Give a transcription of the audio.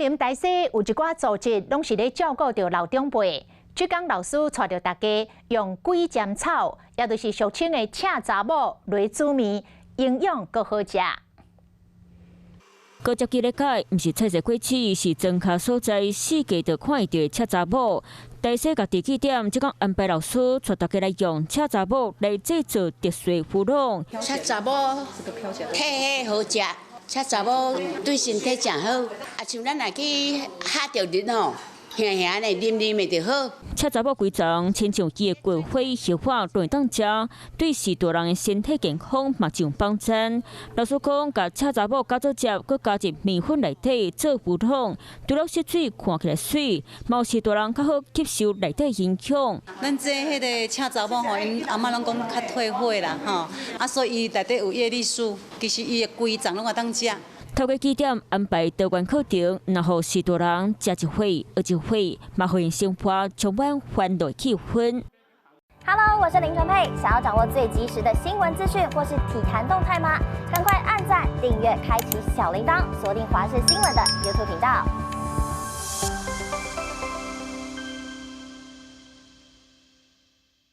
林大西有一寡组织拢是咧照顾着老长辈。浙江老师带着大家用鬼尖草，也就是俗称的赤查某来煮面，营养阁好食。高接机咧解，毋是菜市过市，是庄脚所在，四界就看到赤查某。大西甲地起点，即讲安排老师带大家来用赤查某来制作特殊芙蓉。赤查某体好食，赤查某对身体真好。啊，像咱若去下着日吼。咸咸的、啉啉的就好。赤查某规丛亲像伊的骨灰、血化都会当食，对许多人的身体健康嘛就有帮助。老师讲，甲赤查某加做汁，佮加入面粉内底做浮汤，除了吸水看起来水，嘛有许多人较好吸收内底营养。咱这迄个赤查某吼，因阿嬷拢讲较退火啦吼，啊所以伊内底有叶绿素，其实伊的规脏拢会当食。透过起点安排多元课程，然后许多人食一回、学一回，嘛互因生活充满欢乐气氛。Hello， 我是林纯佩。想要掌握最及时的新闻资讯或是体坛动态吗？赶快按赞、订阅、开启小铃铛，锁定华视新闻的 YouTube 频道。